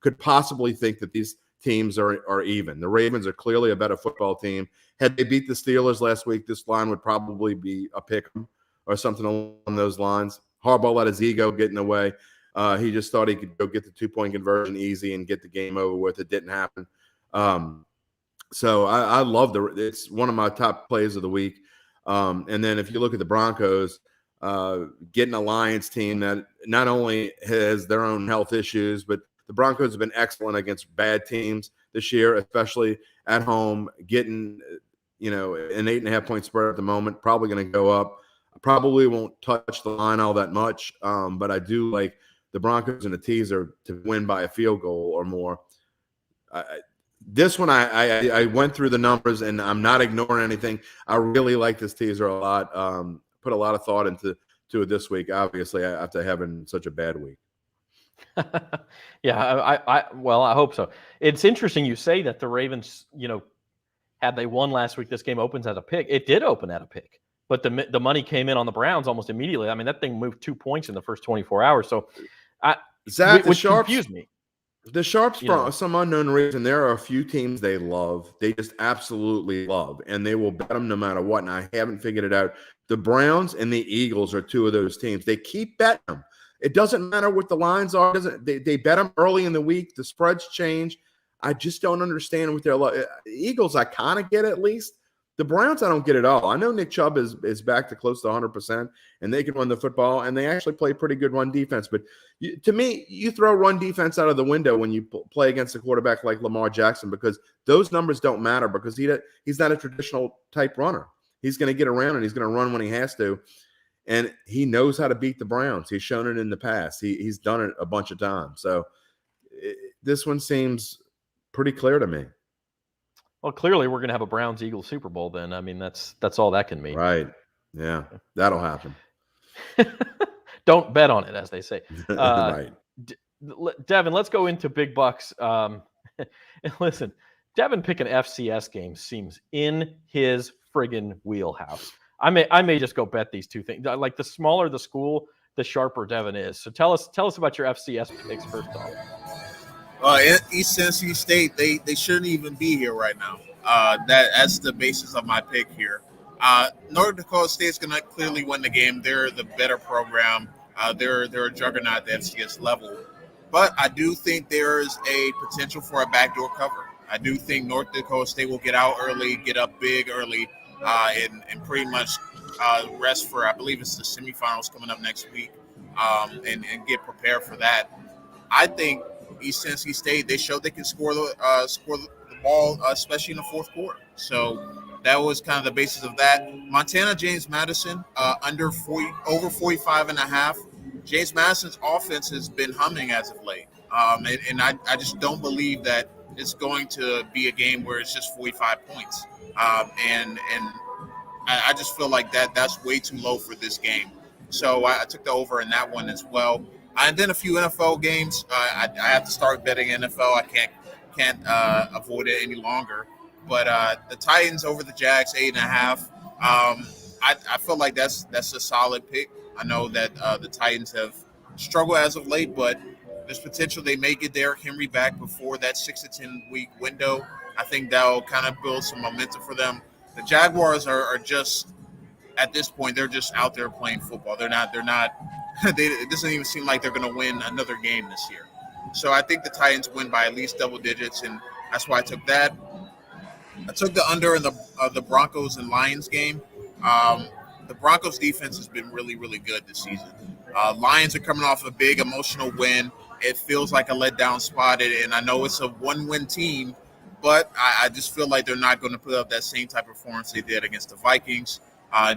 could possibly think that these teams are even. The Ravens are clearly a better football team. Had they beat the Steelers last week, this line would probably be a pick 'em or something along those lines. Harbaugh let his ego get in the way. He just thought he could go get the 2-point conversion easy and get the game over with. It didn't happen. So I love it's one of my top plays of the week. And then if you look at the Broncos, getting a Lions team that not only has their own health issues, but the Broncos have been excellent against bad teams this year, especially at home, getting, an 8.5-point spread at the moment, probably going to go up. I probably won't touch the line all that much, but I do like the Broncos in a teaser to win by a field goal or more. This one, I went through the numbers, and I'm not ignoring anything. I really like this teaser a lot. Put a lot of thought into it this week, obviously, after having such a bad week. Yeah, I hope so. It's interesting you say that the Ravens, had they won last week, this game opens as a pick. It did open at a pick, but the money came in on the Browns almost immediately. I mean, that thing moved 2 points in the first 24 hours. So, which confused me. The Sharps, for some unknown reason, there are a few teams they love. They just absolutely love, and they will bet them no matter what. And I haven't figured it out. The Browns and the Eagles are two of those teams. They keep betting them. It doesn't matter what the lines are. They bet them early in the week. The spreads change. I just don't understand what they're Eagles, I kind of get at least. The Browns, I don't get at all. I know Nick Chubb is back to close to 100%, and they can run the football, and they actually play pretty good run defense. But to me, you throw run defense out of the window when you play against a quarterback like Lamar Jackson, because those numbers don't matter, because he's not a traditional type runner. He's going to get around, and he's going to run when he has to. And he knows how to beat the Browns. He's shown it in the past. He's done it a bunch of times. So this one seems pretty clear to me. Well, clearly we're going to have a Browns-Eagles Super Bowl then. I mean, that's all that can mean. Right. Yeah, that'll happen. Don't bet on it, as they say. Right. Devin, let's go into big bucks. Listen, Devin picking FCS games seems in his friggin' wheelhouse. I may just go bet these two things. Like, the smaller the school, the sharper Devin is. So tell us about your FCS picks first off. East Tennessee State, they shouldn't even be here right now. That's the basis of my pick here. North Dakota State's going to clearly win the game. They're the better program. They're a juggernaut at the FCS level. But I do think there's a potential for a backdoor cover. I do think North Dakota State will get out early, get up big early, and pretty much rest for, I believe it's the semifinals coming up next week, and get prepared for that. I think East Tennessee State, they showed they can score the ball, especially in the fourth quarter. So that was kind of the basis of that. Montana, James Madison, over 45.5. James Madison's offense has been humming as of late. And I just don't believe that it's going to be a game where it's just 45 points. And I just feel like that's way too low for this game. So I took the over in that one as well. And then a few NFL games. I have to start betting NFL. I can't avoid it any longer. But the Titans over the Jags, 8.5. I feel like that's a solid pick. I know that the Titans have struggled as of late, but there's potential they may get Derrick Henry back before that 6 to 10 week window. I think that'll kind of build some momentum for them. The Jaguars are just, at this point, they're just out there playing football. They're not. It doesn't even seem like they're going to win another game this year. So I think the Titans win by at least double digits, and that's why I took that. I took the under in the Broncos and Lions game. The Broncos defense has been really, really good this season. Lions are coming off a big emotional win. It feels like a letdown spot, and I know it's a one-win team, but I just feel like they're not going to put up that same type of performance they did against the Vikings.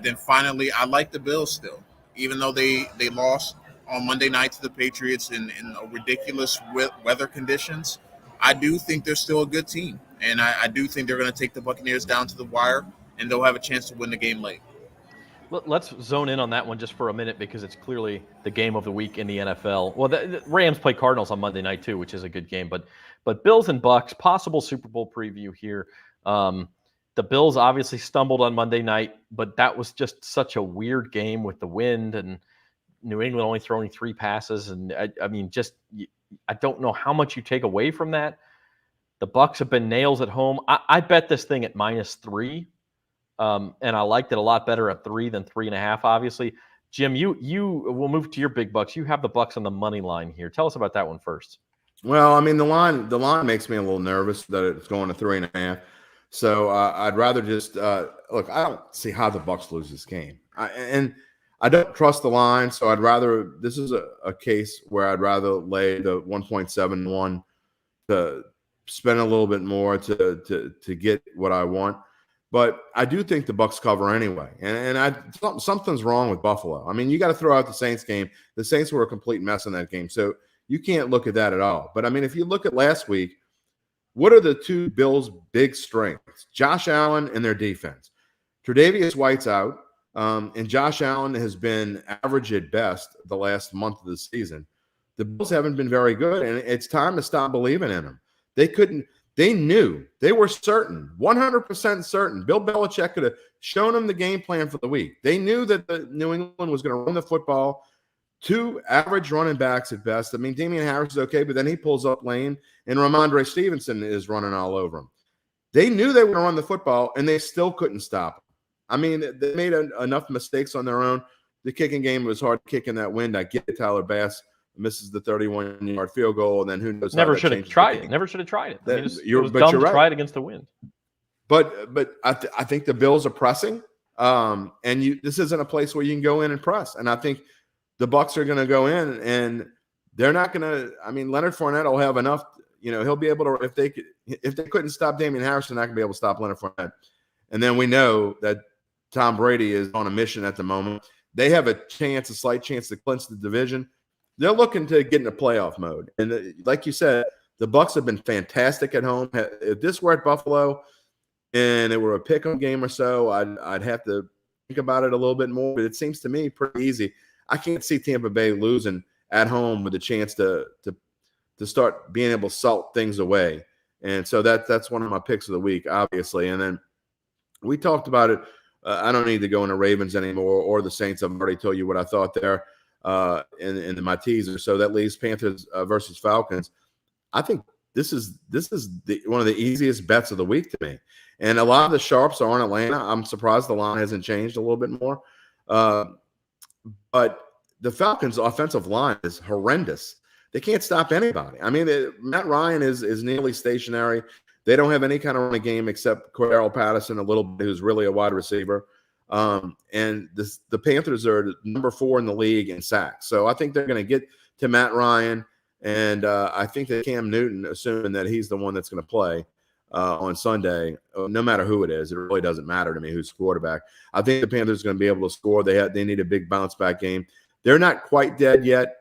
Then finally, I like the Bills still. Even though they lost on Monday night to the Patriots in ridiculous weather conditions, I do think they're still a good team. And I do think they're going to take the Buccaneers down to the wire, and they'll have a chance to win the game late. Let's zone in on that one just for a minute because it's clearly the game of the week in the NFL. Well, the Rams play Cardinals on Monday night too, which is a good game. But Bills and Bucks, possible Super Bowl preview here. The Bills obviously stumbled on Monday night, but that was just such a weird game with the wind and New England only throwing 3 passes. And I mean, I don't know how much you take away from that. The Bucks have been nails at home. I bet this thing at -3. And I liked it a lot better at 3 than 3.5, obviously. Jim, we'll move to your big bucks. You have the Bucks on the money line here. Tell us about that one first. Well, I mean, the line makes me a little nervous that it's going to 3.5. So I'd rather just look. I don't see how the Bucks lose this game, and I don't trust the line. So I'd rather. This is a case where I'd rather lay the 1.71 to spend a little bit more to get what I want. But I do think the Bucks cover anyway, and something's wrong with Buffalo. I mean, you got to throw out the Saints game. The Saints were a complete mess in that game, so you can't look at that at all. But I mean, if you look at last week, what are the 2 Bills' big strengths? Josh Allen and their defense. Tre'Davious White's out, and Josh Allen has been average at best the last month of the season. The Bills haven't been very good, and it's time to stop believing in them. They knew. They were certain, 100% certain. Bill Belichick could have shown them the game plan for the week. They knew that the New England was going to run the football. 2 average running backs at best. I mean, Damian Harris is okay, but then he pulls up lane, and Ramondre Stevenson is running all over him. They knew they were going to run the football, and they still couldn't stop him. I mean, they made enough mistakes on their own. The kicking game was hard to kick in that wind. I get it. Tyler Bass misses the 31-yard field goal, and then who knows? Never should have tried it. Never should have tried it. I mean, it was dumb to try it against the wind. But I think the Bills are pressing, and this isn't a place where you can go in and press. And I think the Bucks are going to go in, and they're not going to. I mean, Leonard Fournette will have enough. He'll be able to. If they couldn't stop Damian Harris, they're not going to be able to stop Leonard Fournette. And then we know that Tom Brady is on a mission at the moment. They have a slight chance to clinch the division. They're looking to get into playoff mode. And like you said, the Bucks have been fantastic at home. If this were at Buffalo and it were a pick-em game or so, I'd have to think about it a little bit more. But it seems to me pretty easy. I can't see Tampa Bay losing at home with a chance to start being able to salt things away. And so that's one of my picks of the week, obviously. And then we talked about it. I don't need to go into Ravens anymore or the Saints. I've already told you what I thought there. In my teaser. So that leaves Panthers versus Falcons. I think this is one of the easiest bets of the week to me. And a lot of the sharps are in Atlanta. I'm surprised the line hasn't changed a little bit more. But the Falcons' offensive line is horrendous. They can't stop anybody. I mean, Matt Ryan is nearly stationary. They don't have any kind of running game except Cordero Patterson, a little bit, who's really a wide receiver. And the Panthers are number 4 in the league in sacks. So I think they're going to get to Matt Ryan. And I think that Cam Newton, assuming that he's the one that's going to play on Sunday, no matter who it is, it really doesn't matter to me who's quarterback. I think the Panthers are going to be able to score. They need a big bounce back game. They're not quite dead yet.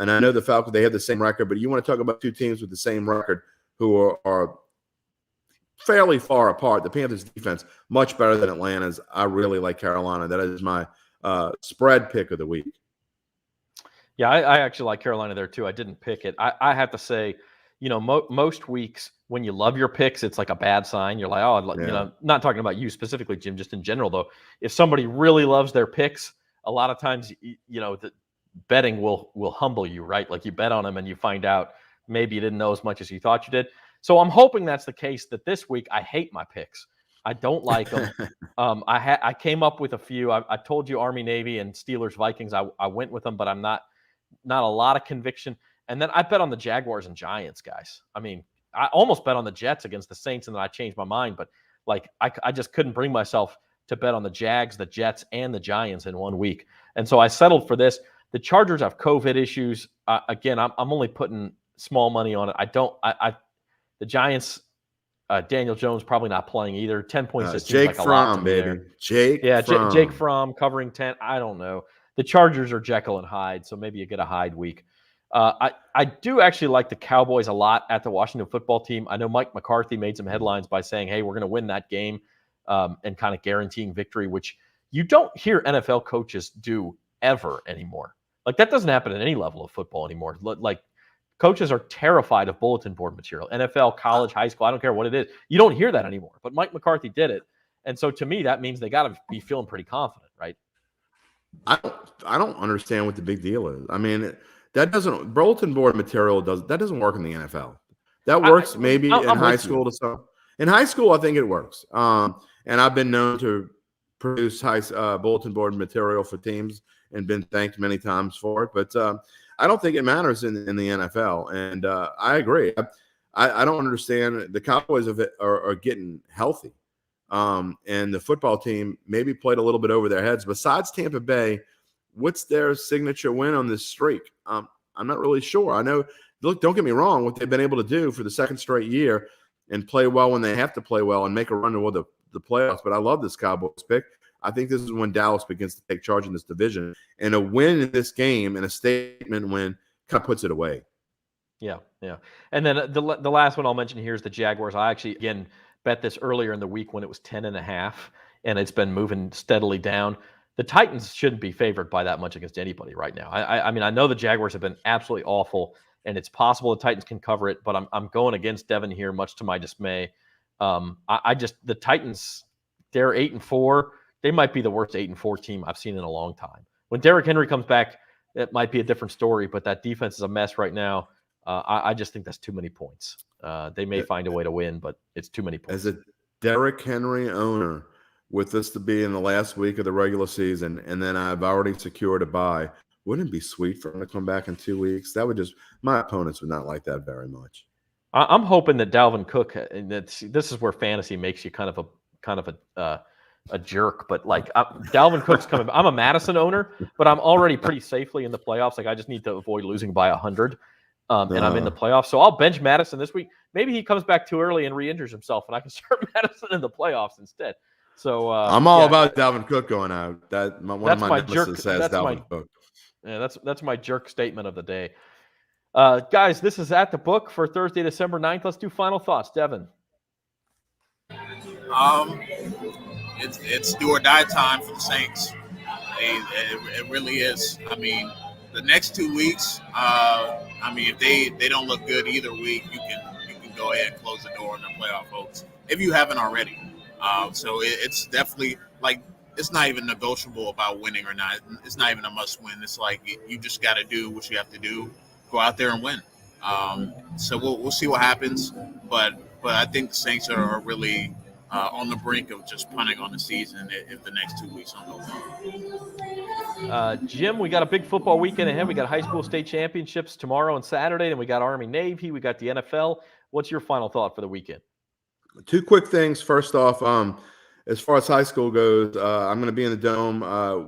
And I know the Falcons, they have the same record, but you want to talk about 2 teams with the same record who are fairly far apart. The Panthers defense, much better than Atlanta's. I really like Carolina. That is my spread pick of the week. Yeah, I actually like Carolina there too. I didn't pick it. I have to say, most weeks when you love your picks, it's like a bad sign. You're like, not talking about you specifically, Jim, just in general though. If somebody really loves their picks, a lot of times, the betting will humble you, right? Like you bet on them and you find out maybe you didn't know as much as you thought you did. So I'm hoping that's the case, that this week I hate my picks. I don't like them. I came up with a few. I told you Army, Navy, and Steelers, Vikings. I went with them, but I'm not a lot of conviction. And then I bet on the Jaguars and Giants, guys. I mean, I almost bet on the Jets against the Saints, and then I changed my mind. But I just couldn't bring myself to bet on the Jags, the Jets, and the Giants in one week. And so I settled for this. The Chargers have COVID issues. Again, I'm only putting small money on it. The Giants, Daniel Jones probably not playing either. 10 points just seems like a lot to me there. Jake Fromm covering 10. I don't know. The Chargers are Jekyll and Hyde, so maybe you get a Hyde week. I do actually like the Cowboys a lot at the Washington football team. I know Mike McCarthy made some headlines by saying, hey, we're going to win that game and kind of guaranteeing victory, which, you don't hear NFL coaches do ever anymore. Like that doesn't happen at any level of football anymore. Like coaches are terrified of bulletin board material. NFL, college, high school, I don't care what it is. You don't hear that anymore. But Mike McCarthy did it. And so to me, that means they got to be feeling pretty confident, right? I don't understand what the big deal is. I mean, that doesn't bulletin board material doesn't work in the NFL. That works maybe in high school to some. In high school, I think it works. And I've been known to produce bulletin board material for teams and been thanked many times for it. But I don't think it matters in the NFL. And I agree. I don't understand. The Cowboys are getting healthy. And the football team maybe played a little bit over their heads. Besides Tampa Bay, what's their signature win on this streak? I'm not really sure. I know, look, don't get me wrong, what they've been able to do for the second straight year and play well when they have to play well and make a run toward the playoffs. But I love this Cowboys pick. I think this is when Dallas begins to take charge in this division. And a win in this game and a statement win kind of puts it away. Yeah. And then the last one I'll mention here is the Jaguars. I actually, again, bet this earlier in the week when it was 10.5, and it's been moving steadily down. The Titans shouldn't be favored by that much against anybody right now. I mean, I know the Jaguars have been absolutely awful, and it's possible the Titans can cover it, but I'm going against Devin here, much to my dismay. The Titans, they're 8-4. They might be the worst 8-4 team I've seen in a long time. When Derrick Henry comes back, it might be a different story, but that defense is a mess right now. I just think that's too many points. They may find a way to win, but it's too many points. As a Derrick Henry owner, with this to be in the last week of the regular season, and then I've already secured a bye, wouldn't it be sweet for him to come back in 2 weeks? That would just – my opponents would not like that very much. I'm hoping that Dalvin Cook, and this is where fantasy makes you kind of a jerk, but like Dalvin Cook's coming. I'm a Madison owner, but I'm already pretty safely in the playoffs. Like I just need to avoid losing by 100. And I'm in the playoffs. So I'll bench Madison this week. Maybe he comes back too early and re-injures himself, and I can start Madison in the playoffs instead. So I'm all about Dalvin Cook going out. One of my nemesis has Dalvin Cook. Yeah, that's my jerk statement of the day. Guys, this is At the Book for Thursday, December 9th. Let's do final thoughts. Devin. It's do or die time for the Saints. It really is. I mean, the next 2 weeks, if they don't look good either week, you can go ahead and close the door on the playoff hopes if you haven't already. So it's definitely like it's not even negotiable about winning or not. It's not even a must win. It's like you just got to do what you have to do. Go out there and win. So we'll see what happens. But I think the Saints are really on the brink of just punting on the season if the next 2 weeks don't go well. Jim, we got a big football weekend ahead. We got high school state championships tomorrow and Saturday, and we got Army Navy. We got the NFL. What's your final thought for the weekend? Two quick things. First off, as far as high school goes, I'm going to be in the Dome.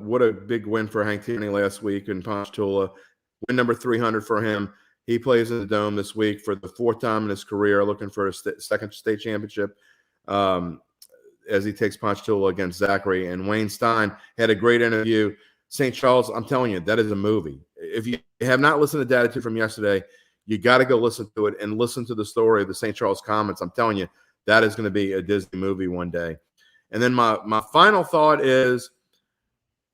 What a big win for Hank Tierney last week in Ponchatoula. Win number 300 for him. He plays in the Dome this week for the fourth time in his career, looking for a second state championship as he takes Ponchatoula against Zachary. And Wayne Stein had a great interview. St. Charles, I'm telling you, that is a movie. If you have not listened to Data 2 from yesterday, you got to go listen to it and listen to the story of the St. Charles Comets. I'm telling you, that is going to be a Disney movie one day. And then my final thought is,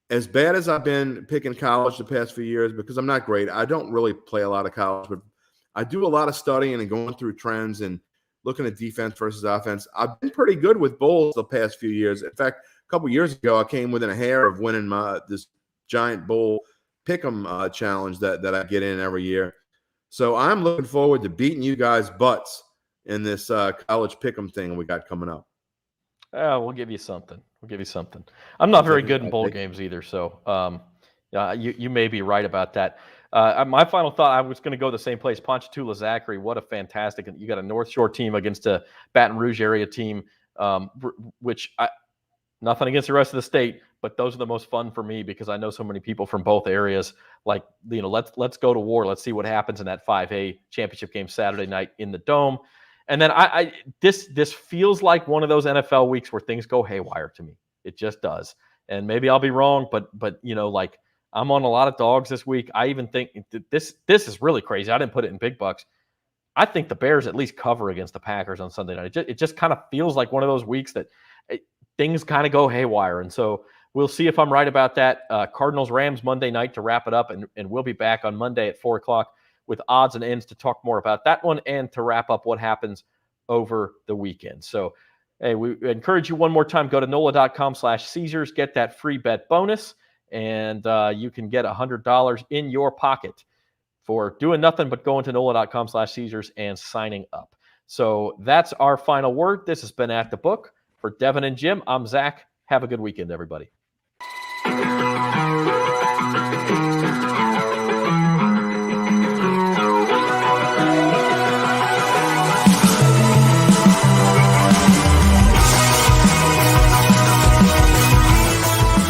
as bad as I've been picking college the past few years, because I'm not great, I don't really play a lot of college, but I do a lot of studying and going through trends and looking at defense versus offense. I've been pretty good with bowls the past few years. In fact, a couple years ago, I came within a hair of winning this giant bowl pick'em challenge that I get in every year. So I'm looking forward to beating you guys' butts in this college pick'em thing we got coming up. We'll give you something. I'm not very good in bowl games either, so you may be right about that. My final thought, I was going to go the same place. Ponchatoula Zachary, what a fantastic – you got a North Shore team against a Baton Rouge area team, which nothing against the rest of the state, but those are the most fun for me because I know so many people from both areas. Like, let's go to war. Let's see what happens in that 5A championship game Saturday night in the Dome. And then this feels like one of those NFL weeks where things go haywire to me. It just does. And maybe I'll be wrong, but like I'm on a lot of dogs this week. I even think this is really crazy. I didn't put it in big bucks. I think the Bears at least cover against the Packers on Sunday night. It just kind of feels like one of those weeks that things kind of go haywire. And so we'll see if I'm right about that. Cardinals Rams Monday night to wrap it up, and we'll be back on Monday at 4 o'clock with odds and ends to talk more about that one and to wrap up what happens over the weekend. So, hey, we encourage you one more time, go to NOLA.com/Caesars, get that free bet bonus, and you can get $100 in your pocket for doing nothing but going to NOLA.com/Caesars and signing up. So that's our final word. This has been At the Book. For Devin and Jim, I'm Zach. Have a good weekend, everybody.